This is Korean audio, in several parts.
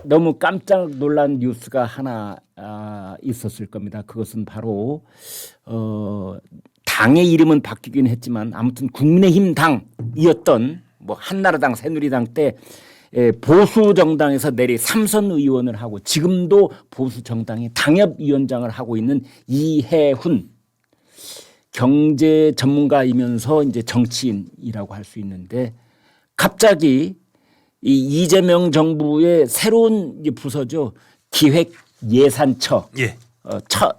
너무 깜짝 놀란 뉴스가 하나 있었을 겁니다. 그것은 바로 당의 이름은 바뀌긴 했지만 아무튼 국민의힘 당이었던 뭐 한나라당, 새누리당 때 보수 정당에서 내리 3선 의원을 하고 지금도 보수 정당의 당협위원장을 하고 있는 이해훈 경제 전문가이면서 이제 정치인이라고 할 수 있는데 갑자기 이 이재명 정부의 새로운 부서죠. 기획예산처. 예.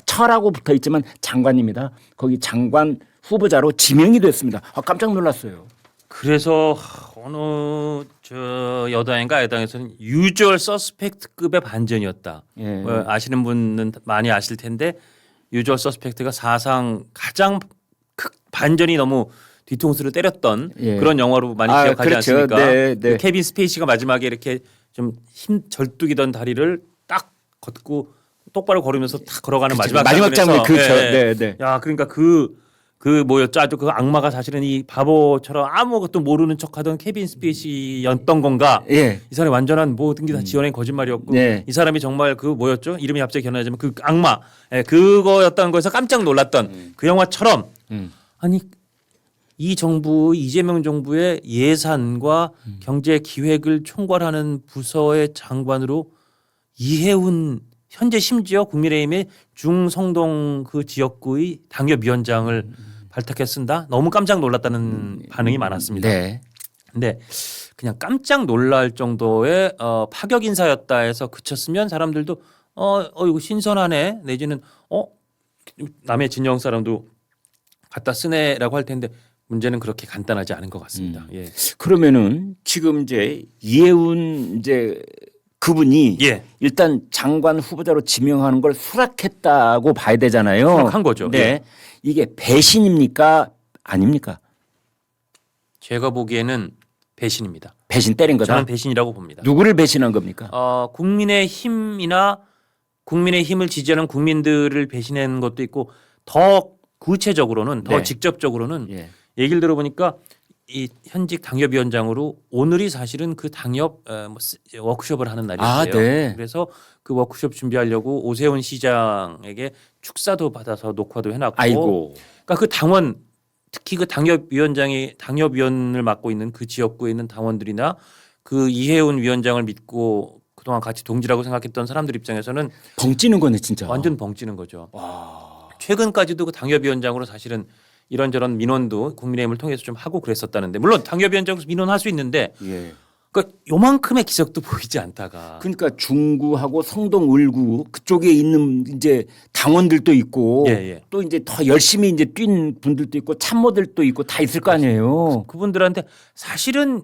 처라고 붙어 있지만 장관입니다. 거기 장관 후보자로 지명이 됐습니다. 깜짝 놀랐어요. 그래서 어느 저 여당인가 야당에서는 유주얼 서스펙트급의 반전이었다. 예. 아시는 분은 많이 아실 텐데 유주얼 서스펙트가 사상 가장 반전이 너무 뒤통수를 때렸던 예. 그런 영화로 많이 기억하지 그렇죠. 않습니까? 네, 네. 케빈 스페이시가 마지막에 이렇게 좀 힘 절뚝이던 다리를 딱 걷고 똑바로 걸으면서 딱 걸어가는 그렇죠. 마지막 장면 그렇죠. 예, 예. 네, 네. 야, 그러니까 그 뭐였죠? 아주 그 악마가 사실은 이 바보처럼 아무것도 모르는 척하던 케빈 스페이시였던 건가? 예. 이 사람이 완전한 모든 게 다 지어낸 거짓말이었고 네. 이 사람이 정말 그 뭐였죠? 이름이 갑자기 기억나지만 그 악마, 그거였다는 거에서 깜짝 놀랐던 그 영화처럼 아니 이 정부 이재명 정부의 예산과 경제 기획을 총괄하는 부서의 장관으로 이해훈 현재 심지어 국민의힘의 중성동 그 지역구의 당협위원장을 발탁해 쓴다. 너무 깜짝 놀랐다는 반응이 많았습니다. 네. 근데 그냥 깜짝 놀랄 정도의 파격 인사였다 해서 그쳤으면 사람들도 이거 신선하네 내지는 남의 진영 사람도 갖다 쓰네라고 할 텐데 문제는 그렇게 간단하지 않은 것 같습니다. 예. 그러면은 지금 이제 이해훈 그분이 예. 일단 장관 후보자로 지명하는 걸 수락했다고 봐야 되잖아요. 수락한 거죠. 네. 예. 이게 배신입니까? 아닙니까? 제가 보기에는 배신입니다. 배신 때린 거다. 저는 배신이라고 봅니다. 누구를 배신한 겁니까? 국민의힘이나 국민의힘을 지지하는 국민들을 배신한 것도 있고 더 구체적으로는 더 네. 직접적으로는 예. 얘기를 들어보니까 이 현직 당협위원장으로 오늘이 사실은 그 당협 워크숍을 하는 날이었어요. 네. 그래서 그 워크숍 준비하려고 오세훈 시장에게 축사도 받아서 녹화도 해놨고, 아이고. 그러니까 그 당원 특히 그 당협위원을 맡고 있는 그 지역구에 있는 당원들이나 그 이해훈 위원장을 믿고 그동안 같이 동지라고 생각했던 사람들 입장에서는 벙찌는 거네 진짜. 완전 벙찌는 거죠. 와. 최근까지도 그 당협위원장으로 사실은 이런저런 민원도 국민의힘을 통해서 좀 하고 그랬었다는데 물론 당협위원장으로서 민원할 수 있는데 예. 그러니까 요만큼의 기적도 보이지 않다가 그러니까 중구하고 성동 울구 그쪽에 있는 이제 당원들도 있고 예. 또 이제 더 열심히 이제 뛴 분들도 있고 참모들도 있고 다 있을 거 아니에요. 그분들한테 사실은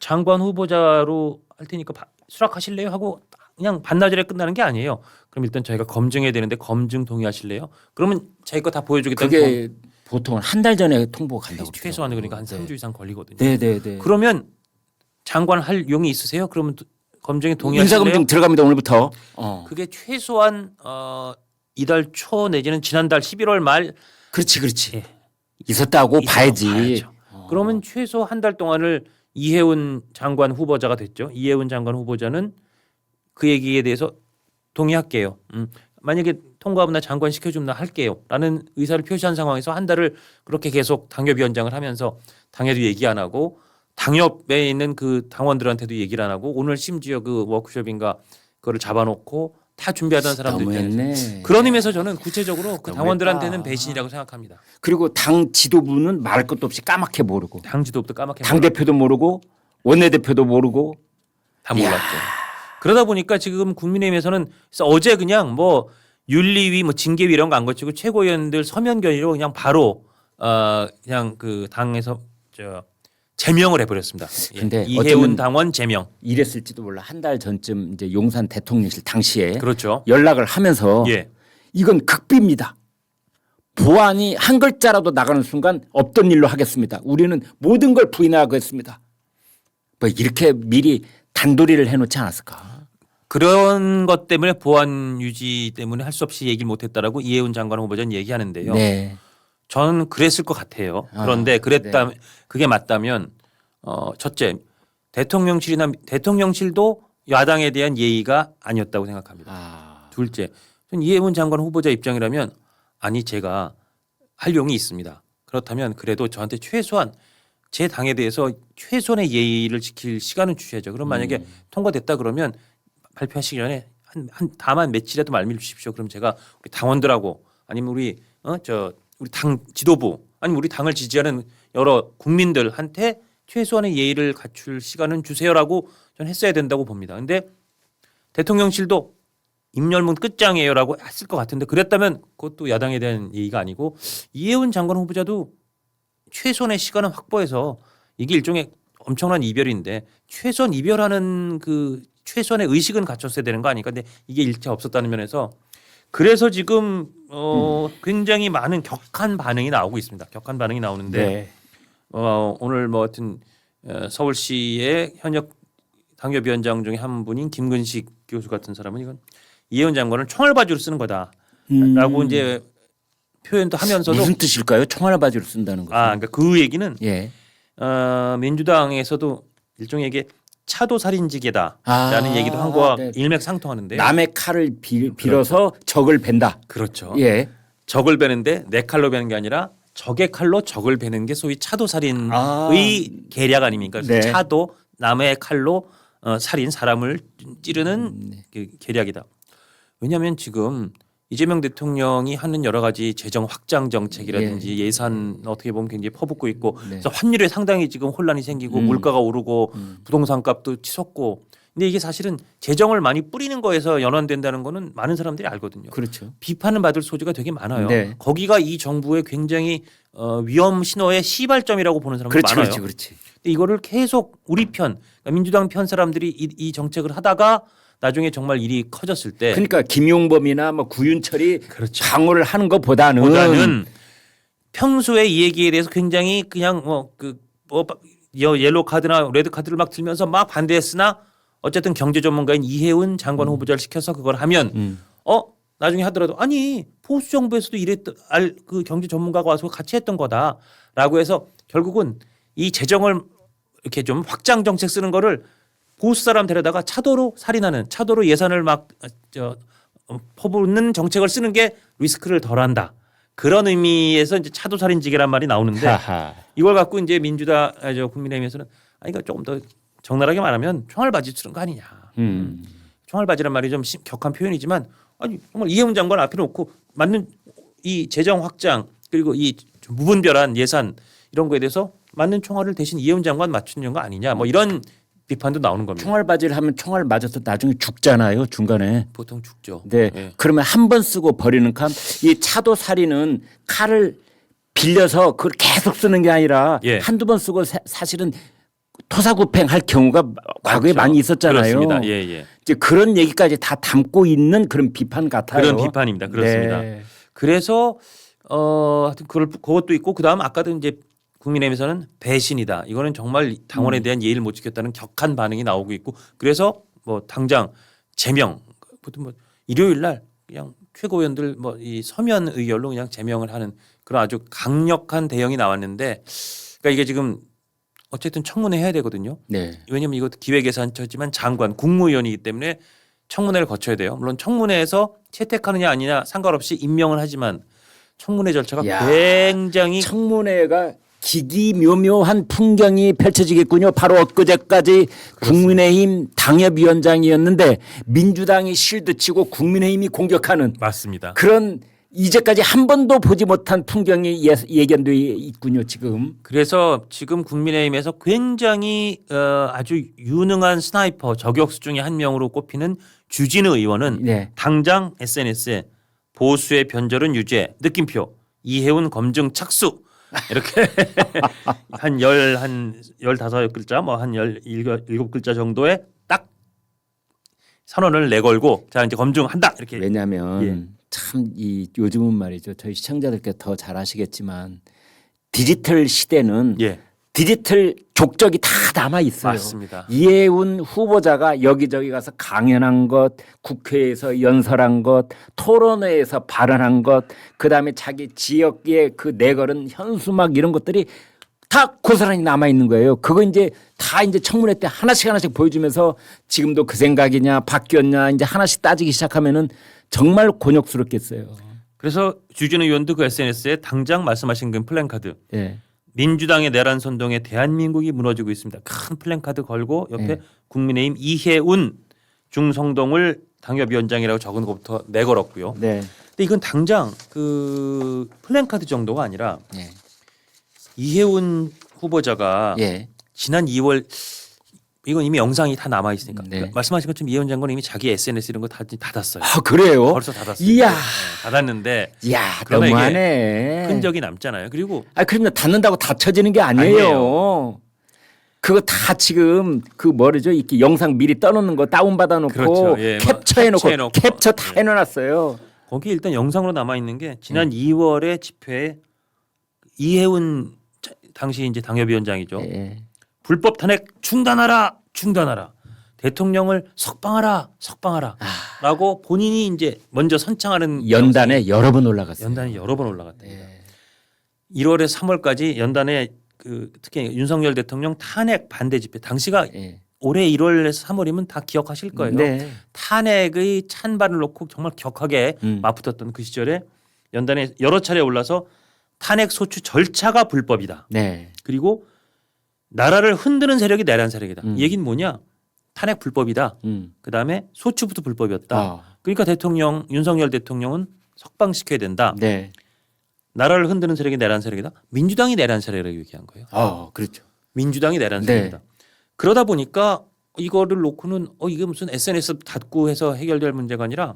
장관 후보자로 할 테니까 수락하실래요 하고 그냥 반나절에 끝나는 게 아니에요. 그럼 일단 저희가 검증해야 되는데 검증 동의하실래요? 그러면 저희 거 다 보여주겠다는 그게 보통 한 달 전에 통보가 간다고 최소한 그러니까 한 그러더라고요. 3주 이상 걸리거든요. 네네네. 그러면 장관 할 용이 있으세요? 그러면 검증에 동의하실래요? 인사검증 들어갑니다 오늘부터. 그게 최소한 이달 초 내지는 지난달 11월 말 그렇지. 예. 있었다고 봐야지. 봐야죠. 그러면 최소 한 달 동안을 이해훈 장관 후보자가 됐죠. 이해훈 장관 후보자는 그 얘기에 대해서 동의할게요. 만약에 통과하면 나 장관 시켜주면 나 할게요. 라는 의사를 표시한 상황에서 한 달을 그렇게 계속 당협위원장을 하면서 당에도 얘기 안 하고 당협에 있는 그 당원들한테도 얘기를 안 하고 오늘 심지어 그 워크숍인가 그거를 잡아놓고 다 준비하던 사람들 너무했네. 그런 의미에서 저는 구체적으로 그 너무했다. 당원들한테는 배신이라고 생각합니다. 그리고 당 지도부는 말할 것도 없이 까맣게 모르고 당 지도부터 까맣게 당 대표도 모르고 원내대표도 모르고 다 몰랐죠. 그러다 보니까 지금 국민의힘에서는 그래서 어제 그냥 뭐 윤리위 뭐 징계위 이런 거 안 거치고 최고위원들 서면 결의로 그냥 바로 그냥 그 당에서 제명을 해버렸습니다. 근데 이해훈 어쩌면 당원 제명. 이랬을지도 몰라. 한 달 전쯤 이제 용산 대통령실 당시에 그렇죠. 연락을 하면서 예. 이건 극비입니다. 보안이 한 글자라도 나가는 순간 없던 일로 하겠습니다. 우리는 모든 걸 부인하겠습니다. 뭐 이렇게 미리 단도리를 해놓지 않았을까? 그런 것 때문에 보안 유지 때문에 할 수 없이 얘기를 못했다라고 이해훈 장관 후보자는 얘기하는데요. 네. 저는 그랬을 것 같아요. 그런데 그게 맞다면 첫째 대통령실도 야당에 대한 예의가 아니었다고 생각합니다. 아. 둘째, 전 이해운 장관 후보자 입장이라면 아니 제가 할 용이 있습니다. 그렇다면 그래도 저한테 최소한 제 당에 대해서 최소한의 예의를 지킬 시간은 주셔야죠. 그럼 만약에 통과됐다 그러면 발표하시기 전에 한 다만 며칠이라도 말미를 주십시오. 그럼 제가 우리 당원들하고 아니면 우리 우리 당 지도부 아니면 우리 당을 지지하는 여러 국민들한테 최소한의 예의를 갖출 시간은 주세요라고 저는 했어야 된다고 봅니다. 근데 대통령실도 임열문 끝장이에요라고 했을 것 같은데 그랬다면 그것도 야당에 대한 예의가 아니고 이해운 장관 후보자도 최소한의 시간은 확보해서 이게 일종의 엄청난 이별인데 최소한 이별하는 그 최소한의 의식은 갖췄어야 되는 거 아닐까? 근데 이게 일체 없었다는 면에서 그래서 지금 굉장히 많은 격한 반응이 나오고 있습니다. 격한 반응이 나오는데 네. 오늘 뭐 하여튼 서울시의 현역 당협위원장 중에 한 분인 김근식 교수 같은 사람은 이건 이해운 장관을 총알바지로 쓰는 거다라고 이제 표현도 하면서도 무슨 뜻일까요? 총알바지로 쓴다는 거. 그러니까 그 얘기는 예. 민주당에서도 일종의 이게 차도 살인지계다라는 얘기도 한 거와 네. 일맥상통하는데 남의 칼을 빌어서 적을 벤다. 그렇죠. 예. 적을 베는데 내 칼로 베는 게 아니라 적의 칼로 적을 베는 게 소위 차도 살인의 계략 아닙니까? 그래서 네. 차도 남의 칼로 살인 사람을 찌르는 그 계략이다. 왜냐하면 지금 이재명 대통령이 하는 여러 가지 재정 확장 정책이라든지 예산 어떻게 보면 굉장히 퍼붓고 있고 그래서 환율에 상당히 지금 혼란이 생기고 물가가 오르고 부동산 값도 치솟고 근데 이게 사실은 재정을 많이 뿌리는 거에서 연원된다는 거는 많은 사람들이 알거든요. 그렇죠. 비판을 받을 소지가 되게 많아요. 네. 거기가 이 정부의 굉장히 위험 신호의 시발점이라고 보는 사람도 그렇지, 많아요. 그렇지. 근데 이거를 계속 우리 편 그러니까 민주당 편 사람들이 이 정책을 하다가 나중에 정말 일이 커졌을 때 그러니까 김용범이나 뭐 구윤철이 그렇죠. 방어를 하는 것보다는 평소에 이 얘기에 대해서 굉장히 그냥 옐로 카드나 레드 카드를 막 들면서 막 반대했으나 어쨌든 경제 전문가인 이해운 장관 후보자를 시켜서 그걸 하면 나중에 하더라도 아니 보수 정부에서도 그 경제 전문가가 와서 같이 했던 거다라고 해서 결국은 이 재정을 이렇게 좀 확장 정책 쓰는 거를 보수 사람 데려다가 차도로 살인하는 차도로 예산을 막 퍼붓는 정책을 쓰는 게 리스크를 덜한다. 그런 의미에서 이제 차도 살인지계란 말이 나오는데 이걸 갖고 이제 국민의힘에서는 이거 조금 더 적나라하게 말하면 총알바지 쓰는 거 아니냐. 총알바지란 말이 좀 격한 표현이지만 아니 정말 이해운 장관 앞에 놓고 맞는 이 재정 확장 그리고 이 무분별한 예산 이런 거에 대해서 맞는 총알을 대신 이해운 장관 맞추는 거 아니냐. 뭐 이런 비판도 나오는 겁니다. 총알바지를 하면 총알 맞아서 나중에 죽잖아요. 중간에. 보통 죽죠. 네. 그러면 한 번 쓰고 버리는 칸 이 차도 살인은 칼을 빌려서 그걸 계속 쓰는 게 아니라 한두 번 쓰고 사실은 토사구팽할 경우가 과거에 많이 있었잖아요. 그렇습니다. 예. 이제 그런 얘기까지 다 담고 있는 그런 비판 같아요. 그런 비판입니다. 그렇습니다. 네. 그래서 하여튼 그것도 있고 그다음 아까도 이제 국민의힘에서는 배신이다. 이거는 정말 당원에 대한 예의를 못 지켰다는 격한 반응이 나오고 있고 그래서 뭐 당장 제명 보통 뭐 일요일 날 그냥 최고위원들 뭐 이 서면 의결로 그냥 제명을 하는 그런 아주 강력한 대응이 나왔는데 그러니까 이게 지금 어쨌든 청문회 해야 되거든요. 네. 왜냐하면 이것도 기획예산처지만 장관 국무위원이기 때문에 청문회를 거쳐야 돼요. 물론 청문회에서 채택하느냐 아니냐 상관없이 임명을 하지만 청문회 절차가 굉장히 청문회가 기기묘묘한 풍경이 펼쳐지겠군요. 바로 엊그제까지 국민의힘 당협위원장이었는데 민주당이 실드치고 국민의힘이 공격하는 맞습니다. 그런 이제까지 한 번도 보지 못한 풍경이 예견돼 있군요. 지금. 그래서 지금 국민의힘에서 굉장히 아주 유능한 스나이퍼 저격수 중에 한 명으로 꼽히는 주진우 의원은 당장 SNS에 보수의 변절은 유죄 느낌표 이해운 검증 착수 이렇게 한 15글자 뭐 한 17글자 정도의 딱 선언을 내걸고 자 이제 검증한다 이렇게. 왜냐하면 참 이 요즘은 말이죠. 저희 시청자들께 더 잘 아시겠지만 디지털 시대는 디지털 족적이 다 남아 있어요. 맞습니다. 이해운 후보자가 여기저기 가서 강연한 것, 국회에서 연설한 것, 토론회에서 발언한 것, 그다음에 자기 지역에 그 내걸은 현수막 이런 것들이 다 고스란히 남아 있는 거예요. 그거 이제 다 이제 청문회 때 하나씩 보여주면서 지금도 그 생각이냐 바뀌었냐 이제 하나씩 따지기 시작하면은 정말 곤욕스럽겠어요. 그래서 주진우 의원도 그 SNS에 당장 말씀하신 그 플랜카드 예. 민주당의 내란 선동에 대한민국이 무너지고 있습니다. 큰 플랜카드 걸고 옆에 예. 국민의힘 이해운 중성동을 당협위원장이라고 적은 것부터 내걸었고요. 네. 근데 이건 당장 그 플랜카드 정도가 아니라 예. 이해운 후보자가 예. 지난 2월 이건 이미 영상이 다 남아 있으니까 네. 말씀하신 것처럼 이해운 장관은 이미 자기 SNS 이런 거 다 닫았어요. 아 그래요? 벌써 닫았어요. 이야. 네, 닫았는데 이야 그러나 이게 너무하네. 흔적이 남잖아요. 그리고 아 그러면 닫는다고 닫혀지는 게 아니에요. 아니에요. 그거 다 지금 그 뭐죠 이렇게 영상 미리 떠놓는 거 다운 받아놓고 그렇죠. 예, 캡처해놓고 캡처 다 예. 해놔놨어요. 거기 일단 영상으로 남아 있는 게 지난 2월에 집회에 이해운 당시 이제 당협위원장이죠. 예. 불법 탄핵 중단하라. 대통령을 석방하라라고 본인이 이제 먼저 선창하는 연단에 여러 번 올라갔어요. 연단이 여러 번 올라갔답니다. 예. 1월에 3월까지 연단에 그 특히 윤석열 대통령 탄핵 반대 집회 당시가 예. 올해 1월에서 3월이면 다 기억하실 거예요. 네. 탄핵의 찬발을 놓고 정말 격하게 맞붙었던 그 시절에 연단에 여러 차례 올라서 탄핵 소추 절차가 불법이다. 네. 그리고 나라를 흔드는 세력이 내란 세력이다. 이 얘기는 뭐냐? 탄핵 불법이다. 그다음에 소추부터 불법이었다. 아. 그러니까 대통령 윤석열 대통령은 석방시켜야 된다. 네. 나라를 흔드는 세력이 내란 세력이다. 민주당이 내란 세력이라고 얘기한 거예요. 아 그렇죠. 민주당이 내란 네. 세력이다. 그러다 보니까 이거를 놓고는 이게 무슨 SNS 닫고 해서 해결될 문제가 아니라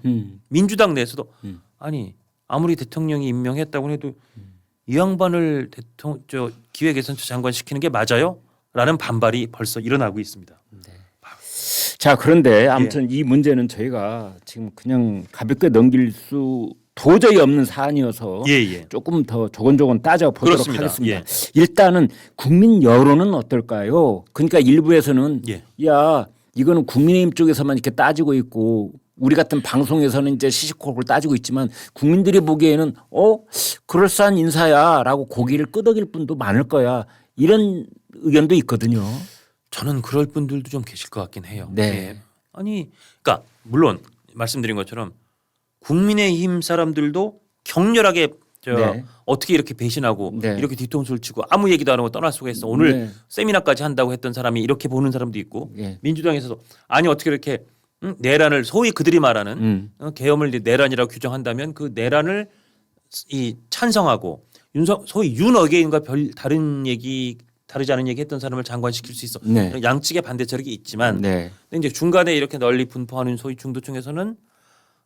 민주당 내에서도 아니 아무리 대통령이 임명했다고 해도 이 양반을 기획예산처 장관 시키는 게 맞아요? 라는 반발이 벌써 일어나고 있습니다. 자 그런데 아무튼 이 문제는 저희가 지금 그냥 가볍게 넘길 수 도저히 없는 사안이어서 예. 조금 더 조곤조곤 따져보도록 그렇습니다. 하겠습니다. 예. 일단은 국민 여론은 어떨까요? 그러니까 일부에서는 예. 야 이거는 국민의힘 쪽에서만 이렇게 따지고 있고 우리 같은 방송에서는 이제 시시콜콜 따지고 있지만 국민들이 보기에는 그럴싸한 인사야라고 고기를 끄덕일 분도 많을 거야. 이런 의견도 있거든요. 저는 그럴 분들도 좀 계실 것 같긴 해요. 네. 예. 아니 그러니까 물론 말씀드린 것처럼 국민의힘 사람들도 격렬하게 네. 어떻게 이렇게 배신하고 네. 이렇게 뒤통수를 치고 아무 얘기도 안 하고 떠날 수가 있어. 오늘 네. 세미나까지 한다고 했던 사람이 이렇게 보는 사람도 있고 예. 민주당에서도 아니 어떻게 이렇게 내란을 소위 그들이 말하는 계엄을 내란이라고 규정한다면 그 내란을 찬성하고 소위 윤어게인과 별 다르지 않은 얘기 했던 사람을 장관시킬 수 있어. 네. 양측의 반대 세력이 있지만 네. 근데 이제 중간에 이렇게 널리 분포하는 소위 중도층에서는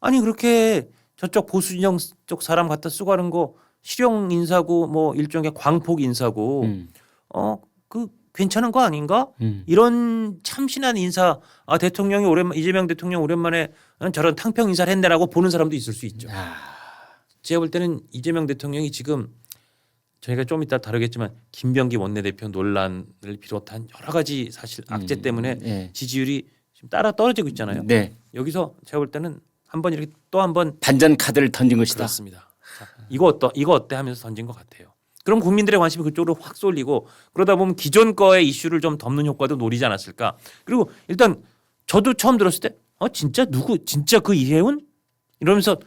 아니 그렇게 저쪽 보수 진영 쪽 사람 갖다 쓰고 하는 거 실용 인사고 뭐 일종의 광폭 인사고 그 괜찮은 거 아닌가? 이런 참신한 인사 대통령이 이재명 대통령 오랜만에 저런 탕평 인사를 했네라고 보는 사람도 있을 수 있죠. 제가 볼 때는 이재명 대통령이 지금 저희가 좀 이따 다루겠지만 김병기 원내대표 논란을 비롯한 여러 가지 사실 악재 때문에 네. 지지율이 지금 따라 떨어지고 있잖아요. 네. 여기서 제가 볼 때는 한번 이렇게 또 한번 반전 카드를 던진 것이다. 그렇습니다. 자, 이거 어때 하면서 던진 것 같아요. 그럼 국민들의 관심이 그쪽으로 확 쏠리고 그러다 보면 기존 거의 이슈를 좀 덮는 효과도 노리지 않았을까. 그리고 일단 저도 처음 들었을 때 진짜 그 이해운 이러면서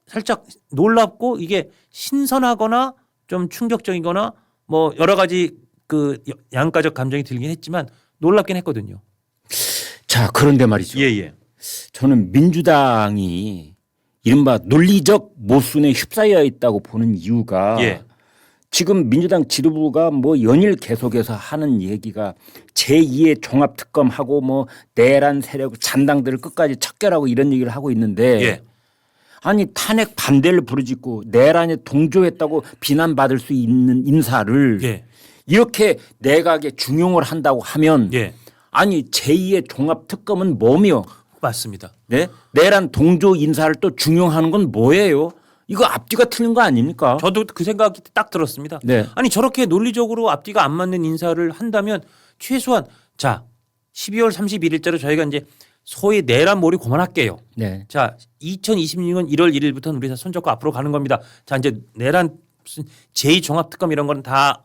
살짝 놀랍고 이게 신선하거나 좀 충격적이거나 뭐 여러 가지 그 양가적 감정이 들긴 했지만 놀랍긴 했거든요. 자 그런데 말이죠. 예. 저는 민주당이 이른바 논리적 모순에 휩싸여 있다고 보는 이유가 예. 지금 민주당 지도부가 뭐 연일 계속해서 하는 얘기가 제2의 종합특검하고 뭐 내란 세력 잔당들을 끝까지 척결하고 이런 얘기를 하고 있는데 예. 아니 탄핵 반대를 부르짖고 내란에 동조했다고 비난받을 수 있는 인사를 예. 이렇게 내각에 중용을 한다고 하면 예. 아니 제2의 종합특검은 뭐며 맞습니다. 네? 내란 동조 인사를 또 중용하는 건 뭐예요? 이거 앞뒤가 틀린 거 아닙니까? 저도 그 생각이 딱 들었습니다. 네. 아니 저렇게 논리적으로 앞뒤가 안 맞는 인사를 한다면 최소한 자 12월 31일자로 저희가 이제 소위 내란 몰이 그만할게요. 네. 자 2026년 1월 1일부터는 우리 다 손잡고 앞으로 가는 겁니다. 자 이제 내란 무슨 제2종합특검 이런 거는 다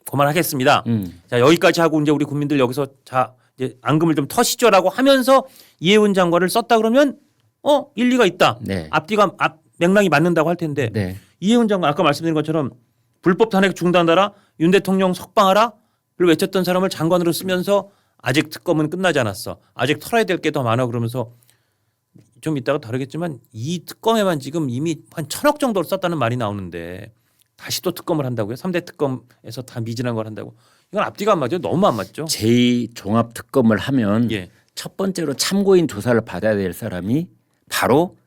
그만하겠습니다. 자 여기까지 하고 이제 우리 국민들 여기서 자 이제 앙금을 좀 터시죠라고 하면서 이해운 장관을 썼다 그러면 일리가 있다. 네. 앞뒤가 맥락이 맞는다고 할 텐데 네. 이해운 장관 아까 말씀드린 것처럼 불법 탄핵 중단하라 윤 대통령 석방하라 를 외쳤던 사람을 장관으로 쓰면서 아직 특검은 끝나지 않았어. 아직 털어야 될 게 더 많아 그러면서 좀 이따가 다르겠지만 이 특검에만 지금 이미 한 1,000억 정도를 썼다는 말이 나오는데 다시 또 특검을 한다고요? 3대 특검에서 다 미진한 걸 한다고. 이건 앞뒤가 안 맞아요. 너무 안 맞죠. 제2종합특검을 하면 예. 첫 번째로 참고인 조사를 받아야 될 사람이 바로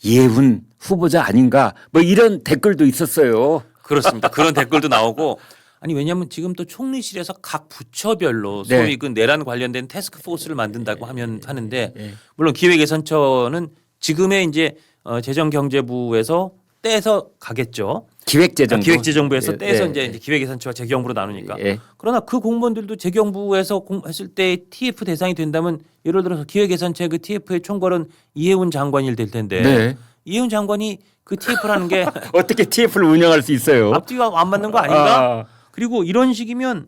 이해훈 후보자 아닌가 뭐 이런 댓글도 있었어요. 그렇습니다. 그런 댓글도 나오고 아니 왜냐하면 지금 또 총리실에서 각 부처별로 네. 소위 그 내란 관련된 태스크포스를 만든다고 하는데 물론 기획예산처는 지금의 이제 재정경제부에서 떼서 가겠죠. 기획재정부에서 예, 떼서 예, 이제 예. 기획예산처와 재경부로 나누니까. 예. 그러나 그 공무원들도 재경부에서 했을 때 TF 대상이 된다면 예를 들어서 기획예산처의 그 TF의 총괄은 이해운 장관일 될 텐데 네. 이해운 장관이 그 TF라는 게 어떻게 TF를 운영할 수 있어요? 앞뒤가 안 맞는 거 아닌가? 아. 그리고 이런 식이면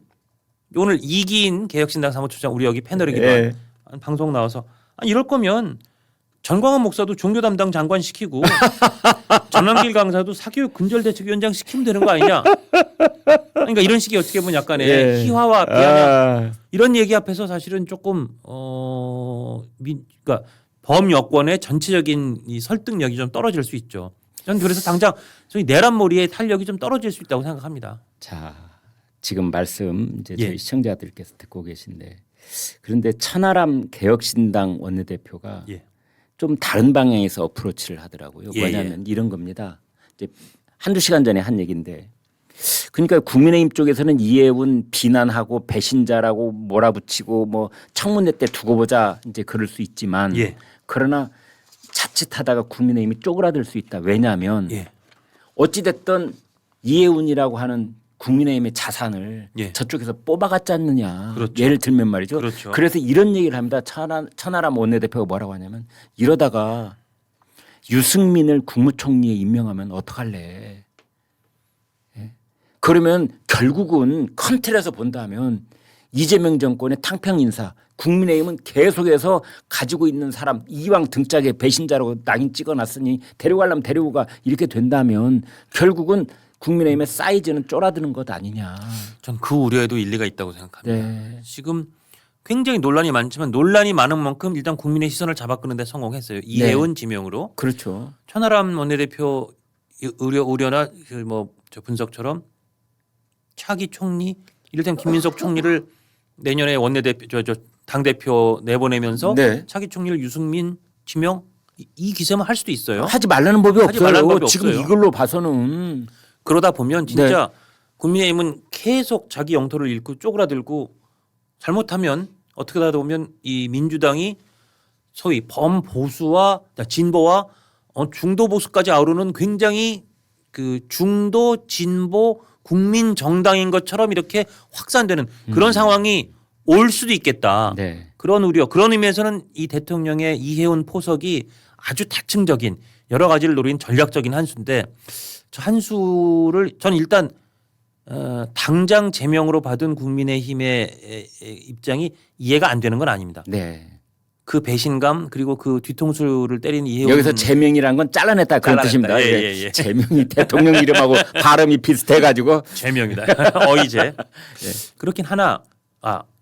오늘 이기인 개혁신당 사무처장 우리 여기 패널이기도 예. 한 방송 나와서 이럴 거면 전광훈 목사도 종교 담당 장관 시키고 전남길 강사도 사교육 근절대책위원장 시키면 되는 거 아니냐? 그러니까 이런 식의 어떻게 보면 약간의 예. 희화와 비아냥 아. 이런 얘기 앞에서 사실은 조금 그러니까 범여권의 전체적인 이 설득력이 좀 떨어질 수 있죠. 저는 그래서 당장 저희 내란몰이의 탄력이 좀 떨어질 수 있다고 생각합니다. 자, 지금 말씀 이제 예. 저희 시청자들께서 듣고 계신데 그런데 천하람 개혁신당 원내대표가 예. 좀 다른 방향에서 어프로치를 하더라고요. 예, 뭐냐면 이런 겁니다. 이제 한두 시간 전에 한 얘기인데 그러니까 국민의힘 쪽에서는 이해운 비난하고 배신자라고 몰아붙이고 뭐 청문회 때 두고 보자 이제 그럴 수 있지만 예. 그러나 자칫하다가 국민의힘이 쪼그라들 수 있다. 왜냐하면 예. 어찌됐든 이해운이라고 하는 국민의힘의 자산을 예. 저쪽에서 뽑아갔지 않느냐. 그렇죠. 예를 들면 말이죠. 그렇죠. 그래서 이런 얘기를 합니다. 천하람 원내대표가 뭐라고 하냐면 이러다가 유승민을 국무총리에 임명하면 어떡할래. 예? 그러면 결국은 큰 틀에서 본다면 이재명 정권의 탕평 인사 국민의힘은 계속해서 가지고 있는 사람 이왕 등짝에 배신자라고 낙인 찍어놨으니 데려가려면 데리고 가 이렇게 된다면 결국은 국민의힘의 사이즈는 쫄아드는 것 아니냐. 전 그 우려에도 일리가 있다고 생각합니다. 네. 지금 굉장히 논란이 많지만 논란이 많은 만큼 일단 국민의 시선을 잡아끄는 데 성공했어요. 이해운 지명으로. 그렇죠. 천하람 원내대표 우려나 저 분석처럼 차기 총리 이를테면 김민석 총리를 내년에 원내대표 당 대표 내보내면서 네. 차기 총리를 유승민 지명 이 기세만 할 수도 있어요. 하지 말라는 법이 하지 말라는 없어요. 법이 지금 없어요. 이걸로 봐서는 그러다 보면 진짜 국민의힘은 계속 자기 영토를 잃고 쪼그라들고 잘못하면 어떻게 하다 보면 이 민주당이 소위 범보수와 진보와 중도 보수까지 아우르는 굉장히 그 중도 진보 국민 정당인 것처럼 이렇게 확산되는 그런 상황이 올 수도 있겠다. 네. 그런 우려, 그런 의미에서는 이 대통령의 이해운 포석이 아주 다층적인 여러 가지를 노린 전략적인 한 수인데 저 한 수를 저는 일단 당장 제명으로 받은 국민의힘의 입장이 이해가 안 되는 건 아닙니다. 네. 그 배신감 그리고 그 뒤통수를 때린 이해운 여기서 제명이란 건 잘라냈다 그런 잘라냈다. 뜻입니다. 예, 네. 예, 예. 제명이 대통령 이름하고 발음이 비슷해가지고 제명이다. 어이제. 그렇긴 하나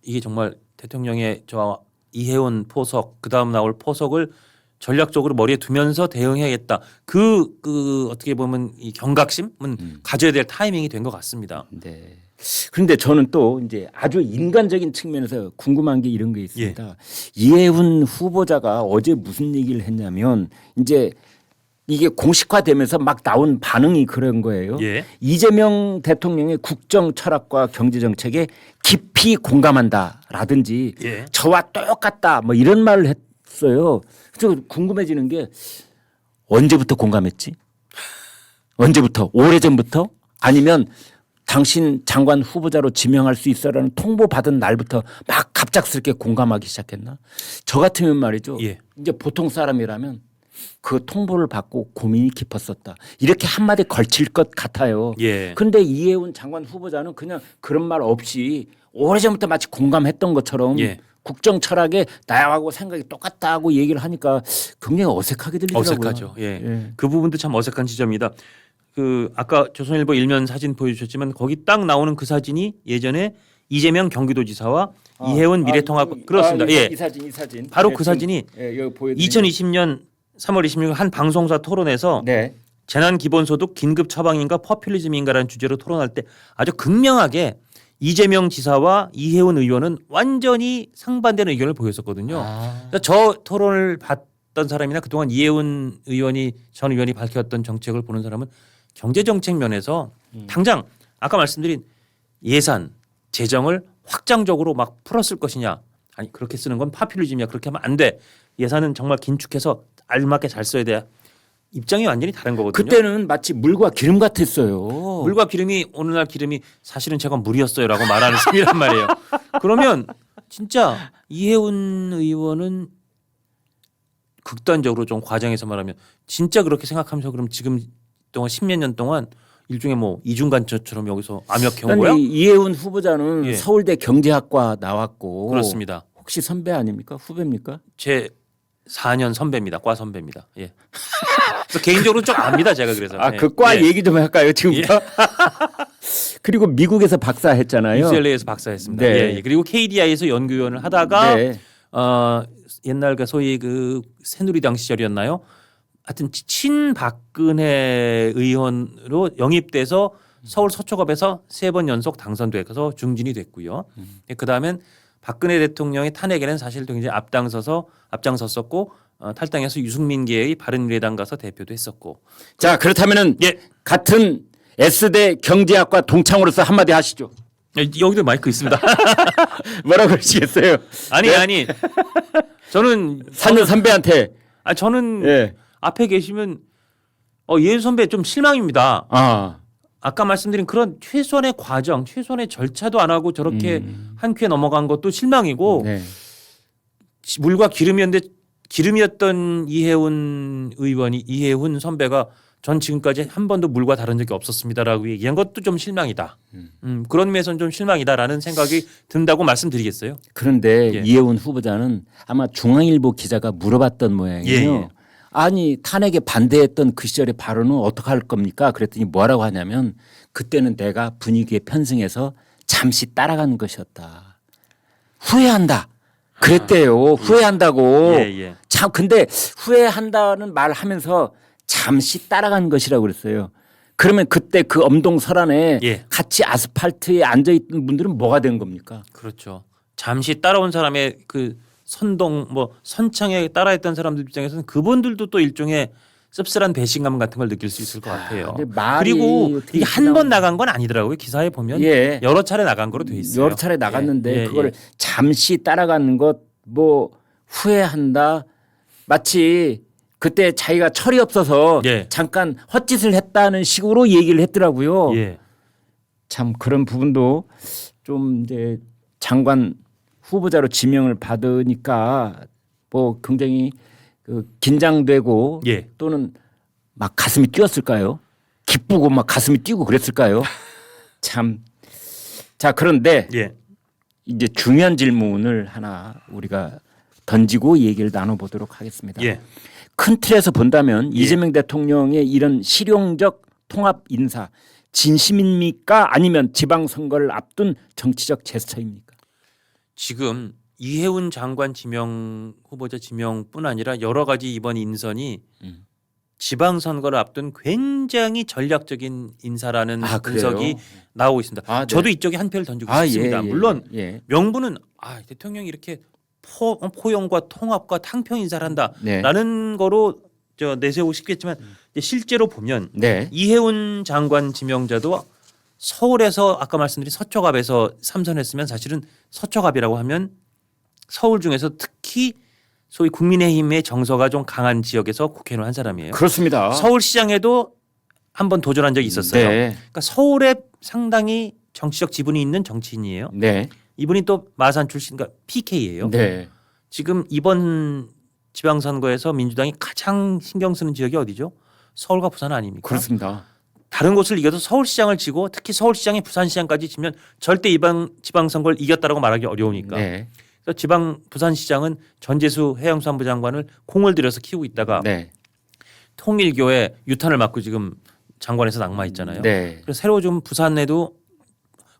이게 정말 대통령의 저 이해운 포석 그다음 나올 포석을 전략적으로 머리에 두면서 대응해야겠다. 그 어떻게 보면 이 경각심은 가져야 될 타이밍이 된 것 같습니다. 네. 그런데 저는 또 이제 아주 인간적인 측면에서 궁금한 게 이런 게 있습니다. 이해훈 후보자가 어제 무슨 얘기를 했냐면 이제 이게 공식화되면서 막 나온 반응이 그런 거예요. 예. 이재명 대통령의 국정 철학과 경제 정책에 깊이 공감한다라든지 예. 저와 똑같다 뭐 이런 말을 했어요. 그래서 궁금해지는 게 언제부터 공감했지? 언제부터? 오래전부터? 아니면 당신 장관 후보자로 지명할 수 있어라는 통보받은 날부터 막 갑작스럽게 공감하기 시작했나? 저 같으면 말이죠. 예. 이제 보통 사람이라면 그 통보를 받고 고민이 깊었었다. 이렇게 한마디 걸칠 것 같아요. 예. 그런데 이해운 장관 후보자는 그냥 그런 말 없이 오래전부터 마치 공감했던 것처럼 예. 국정 철학에 나하고 생각이 똑같다고 얘기를 하니까 굉장히 어색하게 들리더라고요. 어색하죠. 예. 예. 그 부분도 참 어색한 지점입니다. 그 아까 조선일보 일면 사진 보여주셨지만 거기 딱 나오는 그 사진이 예전에 이재명 경기도지사와 이해운 미래통합 그렇습니다. 예. 이 사진. 바로 네, 그 사진이 예, 여기 보여드리면. 2020년 3월 26일 한 방송사 토론에서 네. 재난 기본소득 긴급 처방인가 퍼퓰리즘인가라는 주제로 토론할 때 아주 극명하게 이재명 지사와 이해운 의원은 완전히 상반되는 의견을 보였었거든요. 그러니까 저 토론을 봤던 사람이나 그동안 이해운 의원이 전 의원이 밝혔던 정책을 보는 사람은 경제 정책 면에서 당장 아까 말씀드린 예산 재정을 확장적으로 막 풀었을 것이냐 아니 그렇게 쓰는 건 파퓰리즘이야 그렇게 하면 안 돼. 예산은 정말 긴축해서 알맞게 잘 써야 돼. 입장이 완전히 다른 거거든요. 그때는 마치 물과 기름 같았어요. 물과 기름이 오늘날 기름이 사실은 제가 물이었어요라고 말하는 셈이란 말이에요. 그러면 진짜 이해운 의원은 극단적으로 좀 과장해서 말하면 진짜 그렇게 생각하면서 그럼 지금 동안 10몇 년 동안 일종의 뭐 이중간첩처럼 여기서 암약해온 거야? 이해운 후보자는 예. 서울대 경제학과 나왔고 그렇습니다. 혹시 선배 아닙니까? 후배입니까? 제 4년 선배입니다. 과 선배입니다. 예. 그래서 개인적으로 좀 압니다. 제가 그래서. 예. 그 과 예. 얘기 좀 할까요 지금부터? 그리고 미국에서 박사했잖아요. UCLA에서 박사했습니다. 네. 예. 그리고 KDI에서 연구위원을 하다가 네. 옛날 그 소위 그 새누리당 시절이었나요? 하여튼 친박근혜 의원으로 영입돼서 서울 서초갑에서 3번 연속 당선돼서 중진이 됐고요. 그 다음엔 박근혜 대통령의 탄핵에는 사실 굉장히 앞장섰었고 탈당해서 유승민계의 바른미래당 가서 대표도 했었고. 자 그렇다면은 예. 같은 S대 경제학과 동창으로서 한마디 하시죠. 여기도 마이크 있습니다. 뭐라고 그러시겠어요? 아니 저는 사는 선배한테 저는 예. 앞에 계시면 이해운 선배 좀 실망입니다. 아까 말씀드린 그런 최소한의 과정, 최소한의 절차도 안 하고 저렇게 한 큐에 넘어간 것도 실망이고 네. 물과 기름이었던 이해훈 선배가 전 지금까지 한 번도 물과 다른 적이 없었습니다라고 얘기한 것도 좀 실망이다. 그런 면에서는 좀 실망이다라는 생각이 든다고 말씀드리겠어요. 그런데 예. 이해운 후보자는 아마 중앙일보 기자가 물어봤던 모양이에요. 예. 아니 탄핵에 반대했던 그 시절의 발언은 어떻게 할 겁니까? 그랬더니 뭐라고 하냐면 그때는 내가 분위기에 편승해서 잠시 따라간 것이었다. 후회한다. 그랬대요. 후회한다고. 예. 참 근데 후회한다는 말 하면서 잠시 따라간 것이라고 그랬어요. 그러면 그때 그 엄동설안에 예. 같이 아스팔트에 앉아있던 분들은 뭐가 된 겁니까? 그렇죠. 잠시 따라온 사람의 그 선창에 따라했던 사람들 입장에서는 그분들도 또 일종의 씁쓸한 배신감 같은 걸 느낄 수 있을 것 같아요. 근데 말이 그리고 어떻게 이게 한 번 나간 건 아니더라고요. 기사에 보면 예. 여러 차례 나간 거로 돼 있어요. 여러 차례 나갔는데 예. 그걸 잠시 따라가는 것 뭐 후회한다. 마치 그때 자기가 철이 없어서 예. 잠깐 헛짓을 했다는 식으로 얘기를 했더라고요. 예. 참 그런 부분도 좀 이제 장관 후보자로 지명을 받으니까 뭐 굉장히 그 긴장되고 예. 또는 막 가슴이 뛰었을까요? 기쁘고 막 가슴이 뛰고 그랬을까요? 참. 자 그런데 예. 이제 중요한 질문을 하나 우리가 던지고 얘기를 나눠보도록 하겠습니다. 예. 큰 틀에서 본다면 예. 이재명 대통령의 이런 실용적 통합 인사 진심입니까? 아니면 지방선거를 앞둔 정치적 제스처입니까? 지금 이해운 장관 후보자 지명뿐 아니라 여러 가지 이번 인선이 지방선거를 앞둔 굉장히 전략적인 인사라는 분석이 나오고 있습니다. 네. 저도 이쪽에 한 표를 던지고 싶습니다. 물론 예. 명분은 대통령이 이렇게 포용과 통합과 탕평 인사를 한다라는 거로 내세우고 싶겠지만 실제로 보면 네. 이해운 장관 지명자도 서울에서 아까 말씀드린 서초갑에서 삼선했으면 사실은 서초갑이라고 하면 서울 중에서 특히 소위 국민의힘의 정서가 좀 강한 지역에서 국회의원을 한 사람이에요. 그렇습니다. 서울시장에도 한번 도전한 적이 있었어요. 네. 그러니까 서울에 상당히 정치적 지분이 있는 정치인이에요. 네. 이분이 또 마산 출신, 그러니까 PK예요. 네. 지금 이번 지방선거에서 민주당이 가장 신경 쓰는 지역이 어디죠? 서울과 부산 아닙니까? 그렇습니다. 다른 곳을 이겨도 서울시장을 지고 특히 서울시장이 부산시장까지 지면 절대 지방선거를 이겼다라고 말하기 어려우니까. 네. 그래서 부산시장은 전재수 해양수산부 장관을 공을 들여서 키우고 있다가 네. 통일교에 유탄을 맞고 지금 장관에서 낙마했잖아요. 네. 그래서 새로 좀 부산에도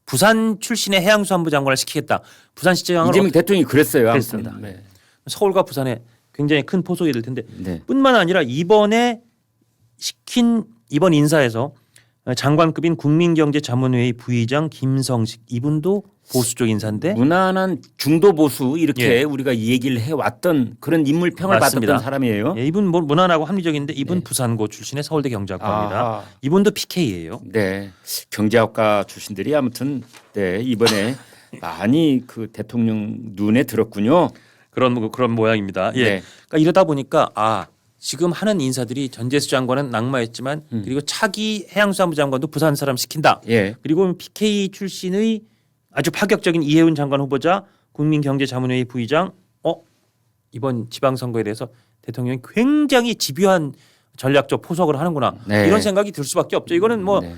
부산 출신의 해양수산부 장관을 시키겠다. 부산시장을 이재명 대통령이 그랬어요. 그랬습니다. 아무튼. 네. 서울과 부산에 굉장히 큰 포석이 될 텐데 네. 뿐만 아니라 이번에 시킨 이번 인사에서 장관급인 국민경제자문회의 부의장 김성식 이분도 보수 쪽 인사인데 무난한 중도 보수 이렇게 예. 우리가 이 얘기를 해왔던 그런 인물평을 맞습니다. 받았던 사람이에요. 예, 이분 무난하고 합리적인데 이분 부산고 출신의 서울대 경제학과입니다. 아하. 이분도 PK예요. 네, 경제학과 출신들이 아무튼 네 이번에 많이 그 대통령 눈에 들었군요. 그런 모양입니다. 예. 네. 그러니까 이러다 보니까 지금 하는 인사들이 전재수 장관은 낙마했지만 그리고 차기 해양수산부 장관도 부산 사람 시킨다. 예, 그리고 PK 출신의 아주 파격적인 이해운 장관 후보자 국민경제자문회의 부의장 이번 지방선거에 대해서 대통령이 굉장히 집요한 전략적 포석을 하는구나 네. 이런 생각이 들 수밖에 없죠. 이거는 뭐 네.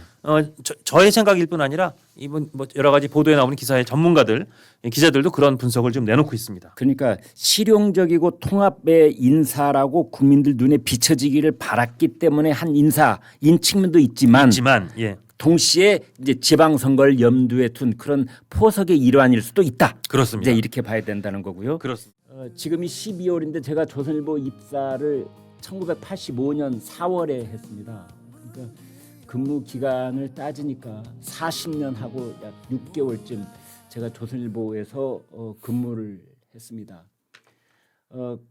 저의 생각일 뿐 아니라 이번 뭐 여러 가지 보도에 나오는 기사의 전문가들 기자들도 그런 분석을 좀 내놓고 있습니다. 그러니까 실용적이고 통합의 인사라고 국민들 눈에 비춰지기를 바랐기 때문에 한 인사인 측면도 있지만 예. 동시에 이제 지방선거를 염두에 둔 그런 포석의 일환일 수도 있다. 그렇습니다. 이제 이렇게 봐야 된다는 거고요. 그렇습니다. 지금이 12월인데 제가 조선일보 입사를 1985년 4월에 했습니다. 그러니까 근무 기간을 따지니까 40년 하고 약 6개월쯤 제가 조선일보에서 근무를 했습니다.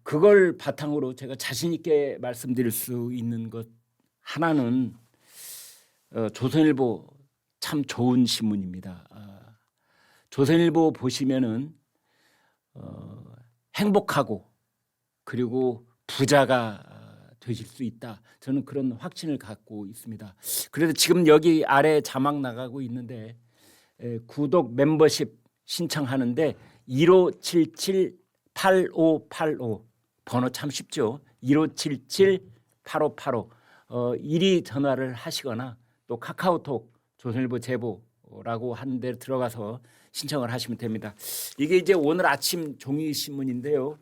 그걸 바탕으로 제가 자신 있게 말씀드릴 수 있는 것 하나는 조선일보 참 좋은 신문입니다. 조선일보 보시면은 행복하고 그리고 부자가 되실 수 있다. 저는 그런 확신을 갖고 있습니다. 그래도 지금 여기 아래 자막 나가고 있는데 구독 멤버십 신청하는데 1577-8585 번호 참 쉽죠. 1577-8585 이리 전화를 하시거나 또 카카오톡 조선일보 제보라고 하는 데 들어가서 신청을 하시면 됩니다. 이게 이제 오늘 아침 종이 신문인데요.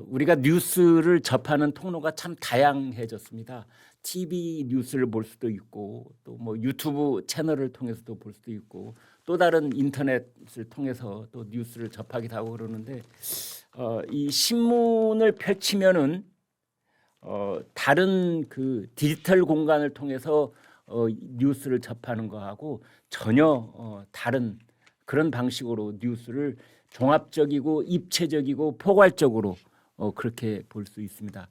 우리가 뉴스를 접하는 통로가 참 다양해졌습니다. TV 뉴스를 볼 수도 있고 또 뭐 유튜브 채널을 통해서도 볼 수도 있고 또 다른 인터넷을 통해서 또 뉴스를 접하기도 하고 그러는데 이 신문을 펼치면은 다른 그 디지털 공간을 통해서 뉴스를 접하는 거하고 전혀 다른 그런 방식으로 뉴스를 종합적이고 입체적이고 포괄적으로 그렇게 볼 수 있습니다.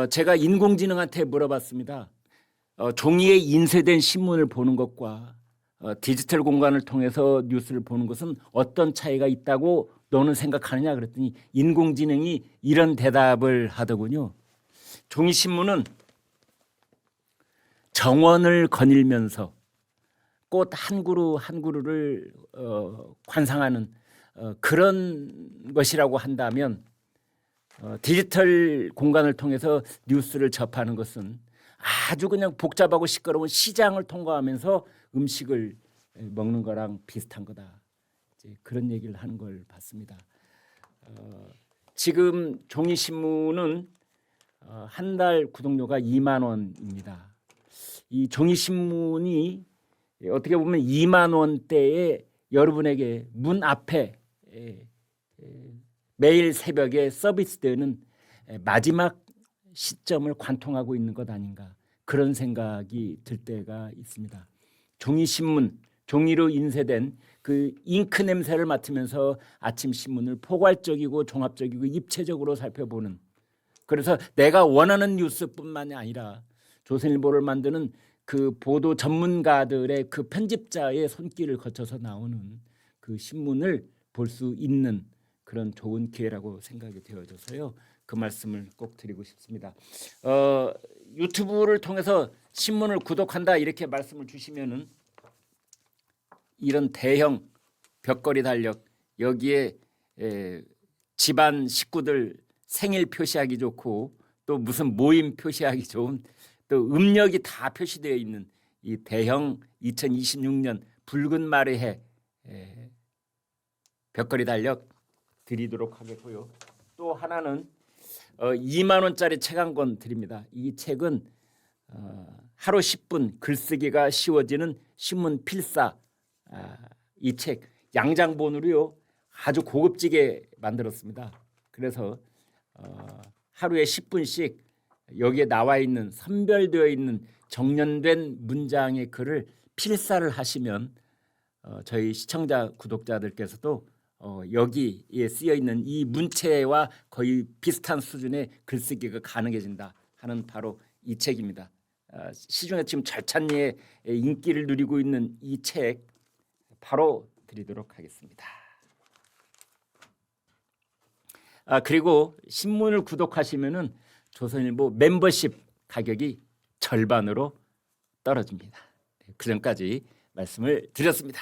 제가 인공지능한테 물어봤습니다. 종이에 인쇄된 신문을 보는 것과 디지털 공간을 통해서 뉴스를 보는 것은 어떤 차이가 있다고 너는 생각하느냐 그랬더니 인공지능이 이런 대답을 하더군요. 종이 신문은 정원을 거닐면서 꽃 한 그루 한 그루를 관상하는 그런 것이라고 한다면 디지털 공간을 통해서 뉴스를 접하는 것은 아주 그냥 복잡하고 시끄러운 시장을 통과하면서 음식을 먹는 거랑 비슷한 거다. 이제 그런 얘기를 하는 걸 봤습니다. 지금 종이 신문은 한 달 구독료가 2만 원입니다. 이 종이 신문이 어떻게 보면 2만 원대에 여러분에게 문 앞에 매일 새벽에 서비스되는 마지막 시점을 관통하고 있는 것 아닌가 그런 생각이 들 때가 있습니다. 종이 신문, 종이로 인쇄된 그 잉크 냄새를 맡으면서 아침 신문을 포괄적이고 종합적이고 입체적으로 살펴보는 그래서 내가 원하는 뉴스뿐만이 아니라 조선일보를 만드는 그 보도 전문가들의 그 편집자의 손길을 거쳐서 나오는 그 신문을 볼 수 있는 그런 좋은 기회라고 생각이 되어져서요. 그 말씀을 꼭 드리고 싶습니다. 유튜브를 통해서 신문을 구독한다 이렇게 말씀을 주시면은 이런 대형 벽걸이 달력 여기에 집안 식구들 생일 표시하기 좋고 또 무슨 모임 표시하기 좋은 또 음력이 다 표시되어 있는 이 대형 2026년 붉은 말의 해 벽걸이 달력 드리도록 하겠고요. 또 하나는 2만 원짜리 책 한 권 드립니다. 이 책은 하루 10분 글쓰기가 쉬워지는 신문 필사 이 책 양장본으로요 아주 고급지게 만들었습니다. 그래서 하루에 10분씩 여기에 나와 있는 선별되어 있는 정연된 문장의 글을 필사를 하시면 저희 시청자 구독자들께서도 여기에 쓰여 있는 이 문체와 거의 비슷한 수준의 글쓰기가 가능해진다 하는 바로 이 책입니다. 시중에 지금 절찬리에 인기를 누리고 있는 이 책 바로 드리도록 하겠습니다. 그리고 신문을 구독하시면은 조선일보 멤버십 가격이 절반으로 떨어집니다. 그 전까지 말씀을 드렸습니다.